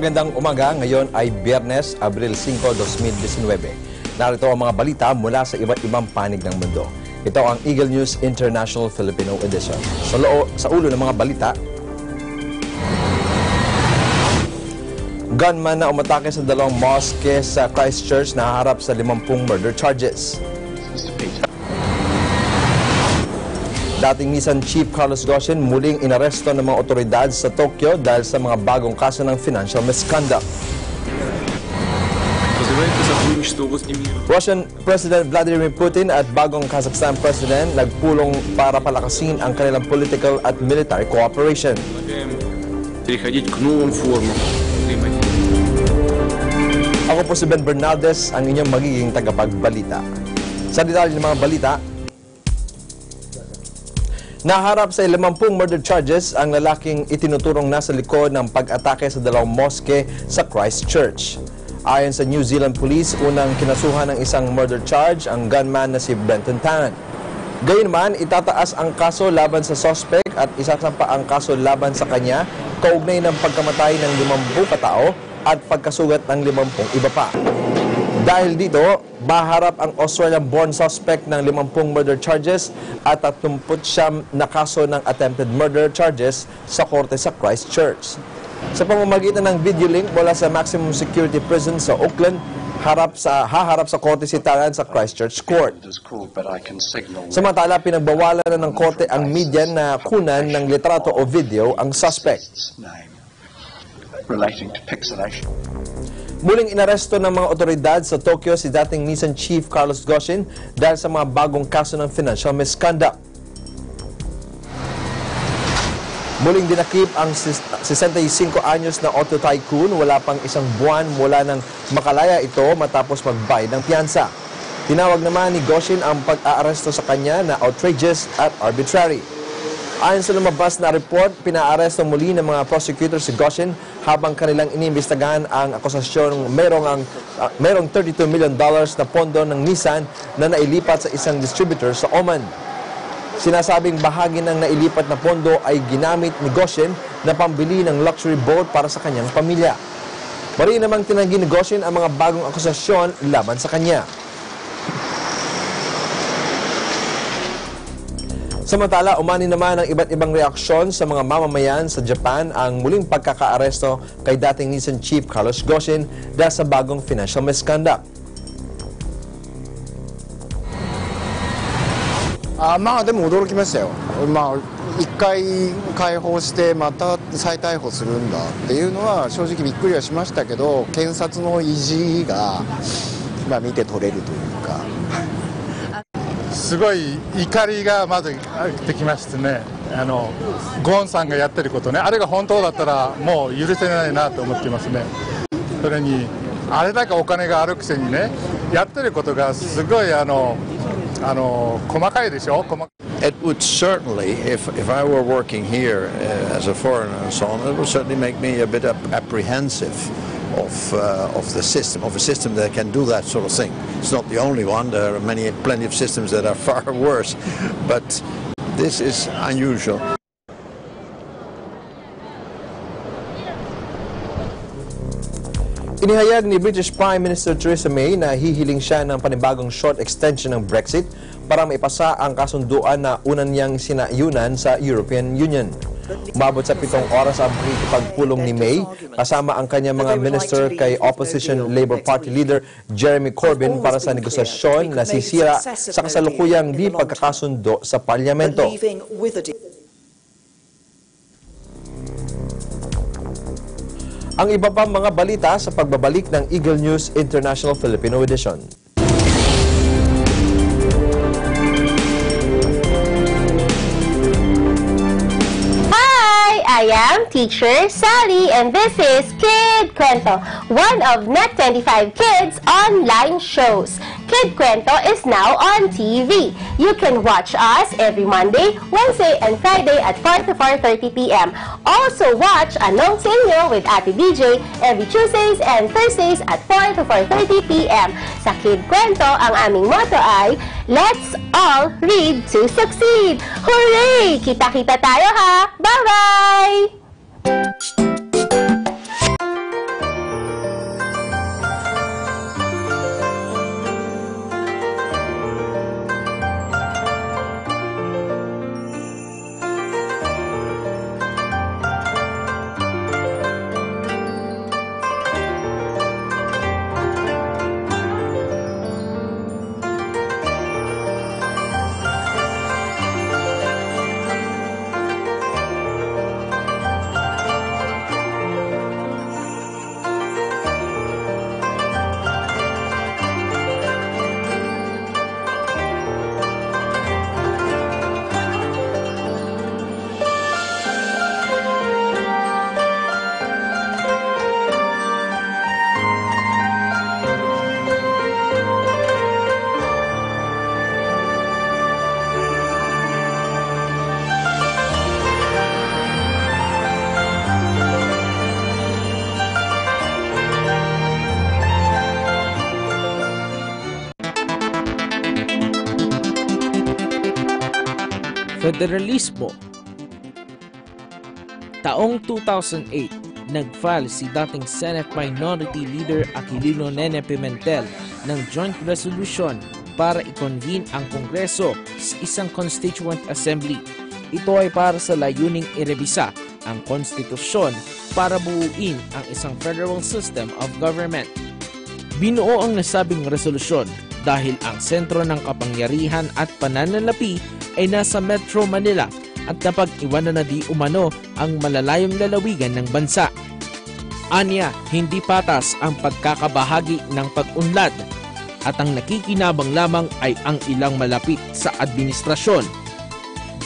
Magandang umaga, ngayon ay Biyernes, Abril 5, 2019. Narito ang mga balita mula sa iba't ibang panig ng mundo. Ito ang Eagle News International Filipino Edition. Sa ulo ng mga balita, gunman na umatake sa dalawang mosque sa Christchurch na haharap sa 50 murder charges. Dating Nissan Chief Carlos Goshen muling inaresto ng mga otoridad sa Tokyo dahil sa mga bagong kaso ng financial misconduct. Russian President Vladimir Putin at bagong Kazakhstan President nagpulong para palakasin ang kanilang political at military cooperation. Ako po si Ben Bernaldez, ang inyong magiging tagapagbalita. Sa detalye ng mga balita, naharap sa 50 murder charges ang lalaking itinuturong nasa likod ng pag-atake sa dalawang mosque sa Christchurch. Ayon sa New Zealand Police, unang kinasuhan ng isang murder charge ang gunman na si Brenton Tan. Gayunman, itataas ang kaso laban sa suspect at isasampa ang kaso laban sa kanya kaugnay ng pagkamatay ng 50 katao at pagkasugat ng 50 iba pa. Dahil dito, maharap ang Australian-born suspect ng 50 murder charges at 39 na kaso ng attempted murder charges sa korte sa Christchurch. Sa pamamagitan ng video link mula sa maximum security prison sa Auckland, haharap sa korte si Taran sa Christchurch Court. Samantala, pinagbawalan na ng korte ang media na kunan ng litrato o video ang suspect. Muling inaresto ng mga otoridad sa Tokyo si dating Nissan Chief Carlos Goshen dahil sa mga bagong kaso ng financial misconduct. Muling dinakip ang 65 anyos na auto tycoon wala pang isang buwan mula nang makalaya ito matapos magbayad ng piyansa. Tinawag naman ni Goshen ang pag-aaresto sa kanya na outrageous at arbitrary. Ayon sa lumabas na report, pinaaresto muli ng mga prosecutors si Goshen habang kanilang inimbestigahan ang akusasyong merong $32 million na pondo ng Nissan na nailipat sa isang distributor sa Oman. Sinasabing bahagi ng nailipat na pondo ay ginamit ni Goshen na pambili ng luxury boat para sa kanyang pamilya. Mari namang tinanggi ni Goshen ang mga bagong akusasyon laban sa kanya. Samantala, umani naman ang iba't ibang reaksyon sa mga mamamayan sa Japan ang muling pagkakaaresto kay dating Nissan Chief Carlos Goshen dahil sa bagong financial misconduct. まあでも驚きましたよ。まあ一回解放してまた再逮捕するんだっていうのは正直びっくりはしましたけど、検察の意地がまあ見て取れるというか。すごい怒りがまずできましてね、ゴーンさんがやってることね、あれが本当だったらもう許せないなと思っていますね。それにあれだけお金があるくせにね、やってることがすごい細かいでしょ。It would certainly, if I were working here as a foreigner and so on, it would certainly make me a bit apprehensive of the system, of a system that can do that sort of thing. It's not the only one. There are plenty of systems that are far worse, but this is unusual. Inihayag ni British Prime Minister Theresa May na hihiling siya ng panibagong short extension ng Brexit para maipasa ang kasunduan na unan niyang sinayunan sa European Union. Umabot sa 7 oras ang pagpulong ni May kasama ang kanyang mga minister kay Opposition Labour Party leader Jeremy Corbyn para sa negosasyon na sisira sa kasalukuyang di pagkakasundo sa parlamento. Ang iba pang mga balita sa pagbabalik ng Eagle News International Filipino Edition. I am Teacher Sally and this is Kid Kwento, one of Net25 Kids' online shows. Kid Kwento is now on TV. You can watch us every Monday, Wednesday, and Friday at 4 to 4:30 p.m. Also watch Anong Sinyo with Ate DJ every Tuesdays and Thursdays at 4 to 4:30 p.m. Sa Kid Kwento, ang aming motto ay, let's all read to succeed! Hooray! Kita-kita tayo ha! Bye-bye! Federalismo. Taong 2008, nag-file si dating Senate Minority Leader Aquilino Nene Pimentel ng joint resolution para i-convene ang Kongreso sa isang Constituent Assembly. Ito ay para sa layuning irebisa ang konstitusyon para buuin ang isang federal system of government. Binuo ang nasabing resolusyon dahil ang sentro ng kapangyarihan at pananalapi ay nasa Metro Manila at napag-iwanan na di umano ang malalayong lalawigan ng bansa. Anya, hindi patas ang pagkakabahagi ng pag-unlad at ang nakikinabang lamang ay ang ilang malapit sa administrasyon.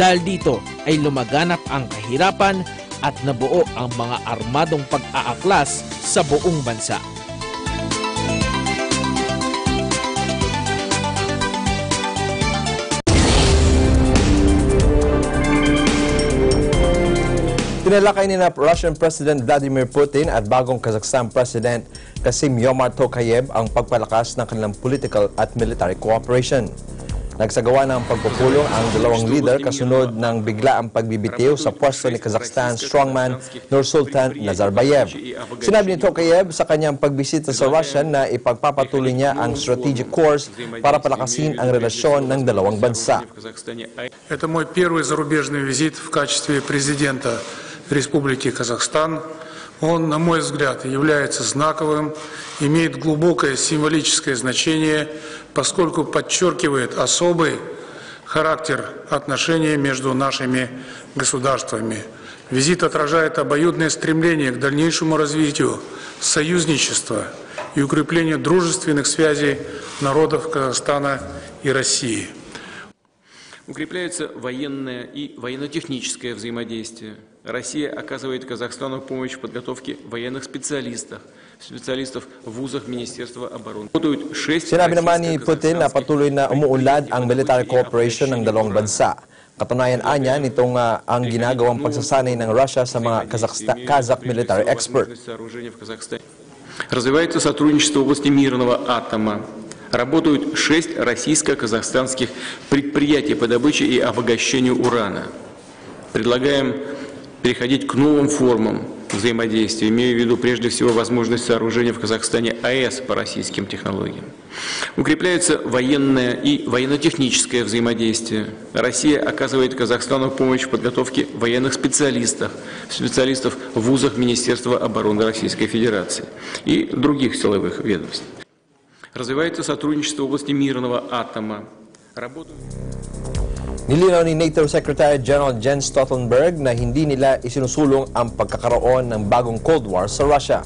Dahil dito ay lumaganap ang kahirapan at nabuo ang mga armadong pag-aaklas sa buong bansa. Tinalakay ni Russian President Vladimir Putin at bagong Kazakhstan President Kassym-Jomart Tokayev ang pagpalakas ng kanilang political at military cooperation. Nagsagawa ng pagpupulong ang dalawang leader kasunod ng bigla ang pagbibitiw sa pwesto ni Kazakhstan strongman Nursultan Nazarbayev. Sinabi ni Tokayev sa kanyang pagbisita sa Russia na ipagpapatuloy niya ang strategic course para palakasin ang relasyon ng dalawang bansa. Это мой первый зарубежный визит в качестве президента Республики Казахстан. Он, на мой взгляд, является знаковым, имеет глубокое символическое значение, поскольку подчеркивает особый характер отношений между нашими государствами. Визит отражает обоюдное стремление к дальнейшему развитию союзничества и укреплению дружественных связей народов Казахстана и России. Укрепляется военное и военно-техническое взаимодействие. Россия оказывает Казахстану помощь в подготовке военных специалистов в вузах Министерства обороны. Sinabi naman ni Putin na patuloy na umuunlad ang military cooperation ng dalawang bansa. Katunayan anya nitong ang ginagawang pagsasanay ng Russia sa mga Kazakh military expert. Развивается сотрудничество в области мирного атома. Работают 6 российско-казахстанских предприятий по добыче и обогащению урана. Предлагаем переходить к новым формам взаимодействия, имея в виду прежде всего возможность сооружения в Казахстане АЭС по российским технологиям. Укрепляется военное и военно-техническое взаимодействие. Россия оказывает Казахстану помощь в подготовке военных специалистов в вузах Министерства обороны Российской Федерации и других силовых ведомств. Развивается сотрудничество в области мирного атома. Nilinaw ni NATO Secretary General Jens Stoltenberg na hindi nila isinusulong ang pagkakaroon ng bagong Cold War sa Russia.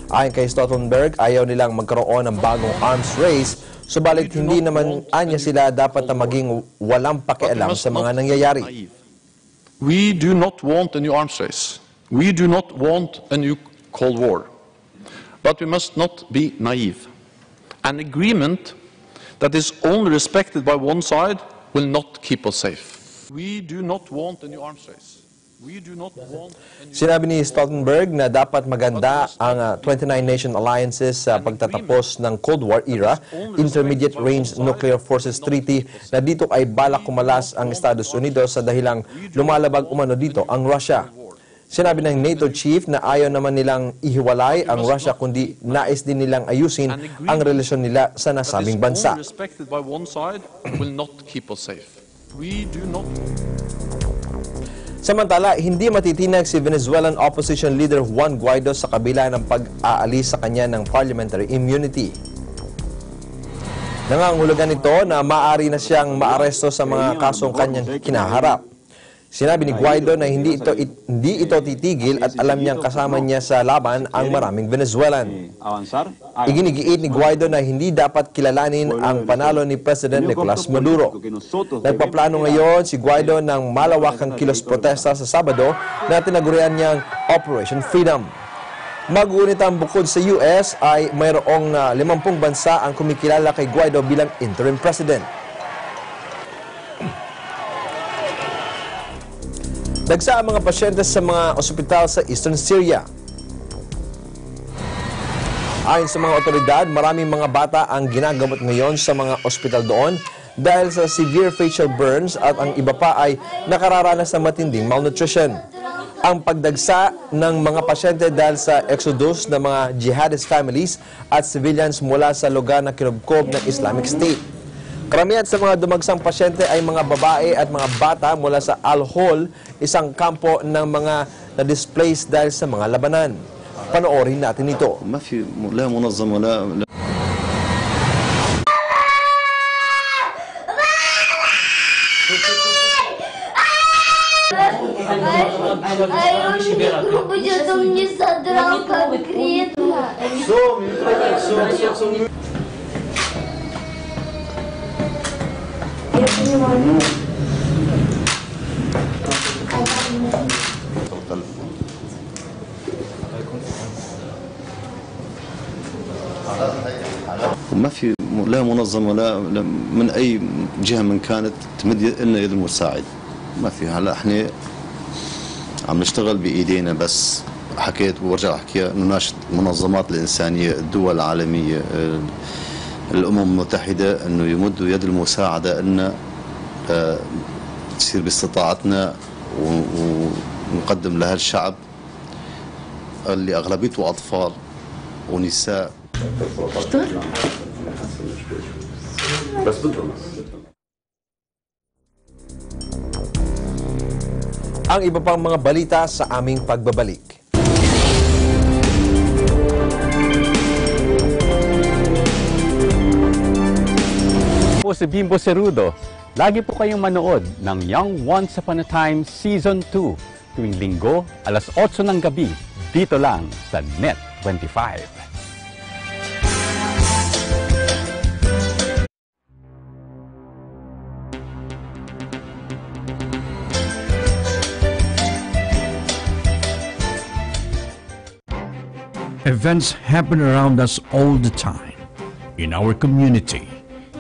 Ayon kay Stoltenberg, ayaw nilang magkaroon ng bagong arms race, subalit hindi naman anya sila dapat na maging walang pakialam sa mga nangyayari. We do not want a new arms race. We do not want a new Cold War. But we must not be naive. An agreement that is only respected by one side will not keep us safe. We do not want a new arms race. We do not want a new... Sinabi ni Stoltenberg na dapat maganda ang 29-nation alliances sa pagtatapos ng Cold War era, Intermediate Range Nuclear Forces Treaty, na dito ay balak kumalas ang Estados Unidos sa dahilang lumalabag umano dito ang Russia. Sinabi ng NATO chief na ayaw naman nilang ihiwalay ang Russia kundi nais din nilang ayusin ang relasyon nila sa nasabing bansa. Samantala, hindi matitinag si Venezuelan opposition leader Juan Guaido sa kabila ng pag-aalis sa kanya ng parliamentary immunity. Nangangahulugan ito na maaari na siyang maaresto sa mga kasong kanyang kinaharap. Sinabi ni Guaido na hindi ito titigil at alam niyang kasama niya sa laban ang maraming Venezuelan. Iginigiit ni Guaido na hindi dapat kilalanin ang panalo ni President Nicolas Maduro. Nagpaplano ngayon si Guaido ng malawakang kilos protesta sa Sabado na tinagurian niyang Operation Freedom. Mag-uunit ang bukod sa US ay mayroong 50 bansa ang kumikilala kay Guaido bilang interim president. Dagsa ang mga pasyente sa mga ospital sa Eastern Syria. Ayon sa mga otoridad, maraming mga bata ang ginagamot ngayon sa mga ospital doon dahil sa severe facial burns at ang iba pa ay nakararanas ng matinding malnutrition. Ang pagdagsa ng mga pasyente dahil sa exodus ng mga jihadist families at civilians mula sa lugar na kinubkob ng Islamic State. Karamihan sa mga dumagsang pasyente ay mga babae at mga bata mula sa Al-Hol, isang kampo ng mga na-displaced dahil sa mga labanan. Panoorin natin ito. وما في لا منظمة لا من أي جهة من كانت تمد لنا يد المساعد. ما في. هلا احنا عم نشتغل بإيدينا بس. حكيت وارجع احكي نناشد المنظمات الإنسانية، الدول العالمية، الأمم المتحدة أنه يمدوا يد المساعدة أن تصير باستطاعتنا ونقدم لها الشعب اللي أغلبيته أطفال ونساء. Ang iba pang mga balita sa aming pagbabalik. Po si Bimbo Cerudo. Lagi po kayong manood ng Young Once Upon a Time Season 2 tuwing linggo alas 8 ng gabi dito lang sa Net 25. Events happen around us all the time, in our community,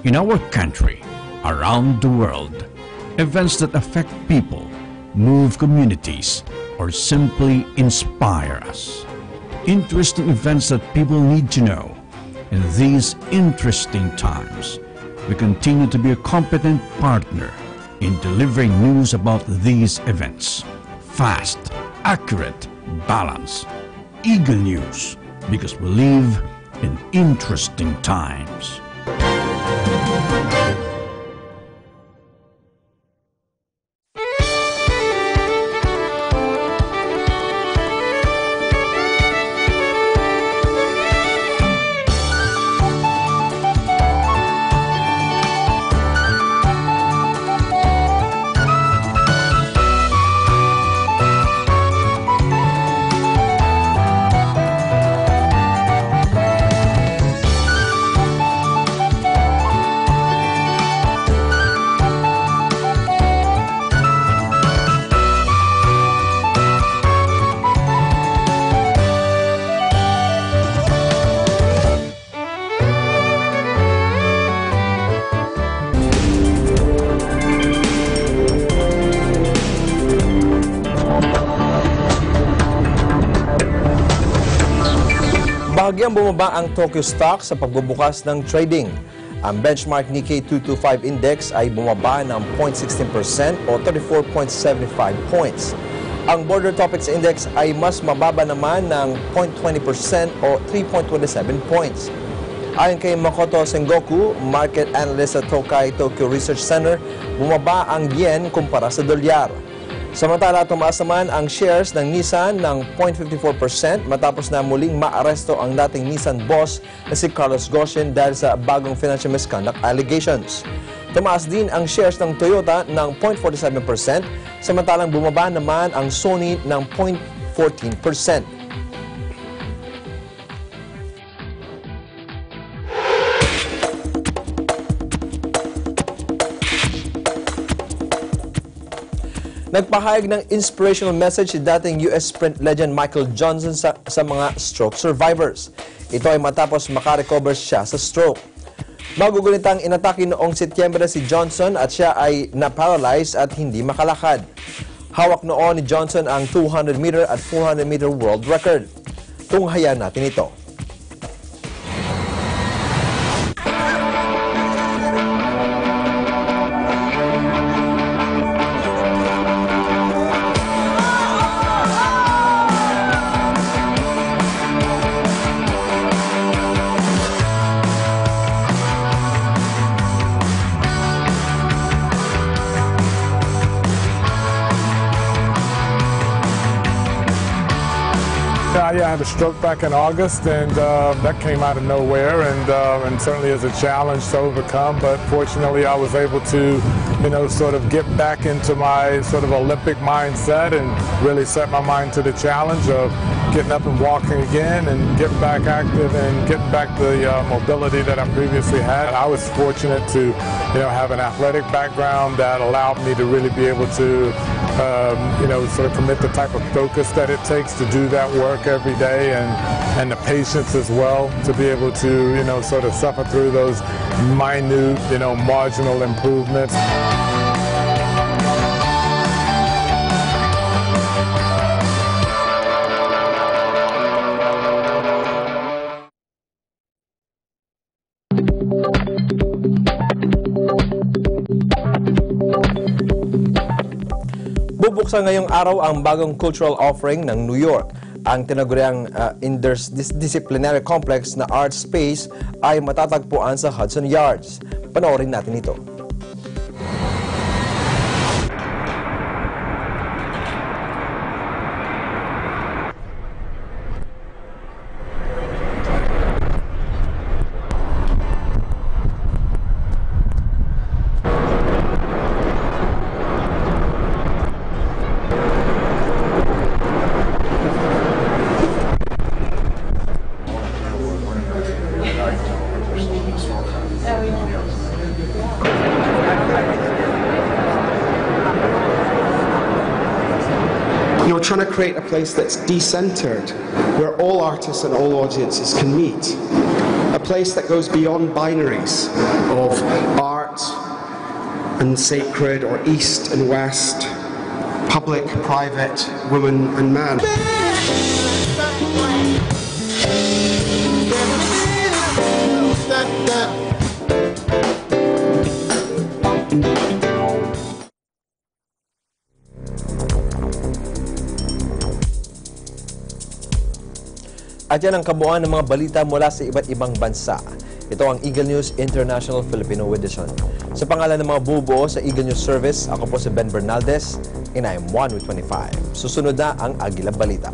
in our country, around the world. Events that affect people, move communities, or simply inspire us. Interesting events that people need to know. In these interesting times, we continue to be a competent partner in delivering news about these events. Fast, accurate, balanced. Eagle News, because we live in interesting times. Bahagyang bumaba ang Tokyo Stock sa pagbubukas ng trading. Ang benchmark Nikkei 225 Index ay bumaba ng 0.16% o 34.75 points. Ang Border Topics Index ay mas mababa naman ng 0.20% o 3.27 points. Ayon kay Makoto Sengoku, market analyst sa Tokai Tokyo Research Center, bumaba ang yen kumpara sa dolyar. Samantala, tumaas naman ang shares ng Nissan ng 0.54% matapos na muling maaresto ang dating Nissan boss na si Carlos Ghosn dahil sa bagong financial misconduct allegations. Tumaas din ang shares ng Toyota ng 0.47%, samantalang bumaba naman ang Sony ng 0.14%. Nagpahayag ng inspirational message si dating US sprint legend Michael Johnson sa mga stroke survivors. Ito ay matapos makarecover siya sa stroke. Magugunitang inatake noong Setyembre si Johnson at siya ay na-paralyze at hindi makalakad. Hawak noon ni Johnson ang 200-meter at 400-meter world record. Tunghayan natin ito. Yeah, I had a stroke back in August, and that came out of nowhere, and certainly is a challenge to overcome. But fortunately, I was able to, sort of get back into my sort of Olympic mindset and really set my mind to the challenge of getting up and walking again and getting back active and getting back the mobility that I previously had. I was fortunate to, have an athletic background that allowed me to really be able to, sort of commit the type of focus that it takes to do that work every day, and the patience as well to be able to, sort of suffer through those minute, marginal improvements. Bubuksan ngayong araw ang bagong cultural offering ng New York. Ang tinaguriang interdisciplinary complex na art space ay matatagpuan sa Hudson Yards. Panoorin natin ito. We're trying to create a place that's decentered, where all artists and all audiences can meet. A place that goes beyond binaries of art and sacred, or east and west, public, private, woman and man. At yan ang kabuuan ng mga balita mula sa iba't ibang bansa. Ito ang Eagle News International Filipino Edition. Sa pangalan ng mga bubuo sa Eagle News Service, ako po si Ben Bernaldez, and I am 1 with 25. Susunod na ang Agila Balita.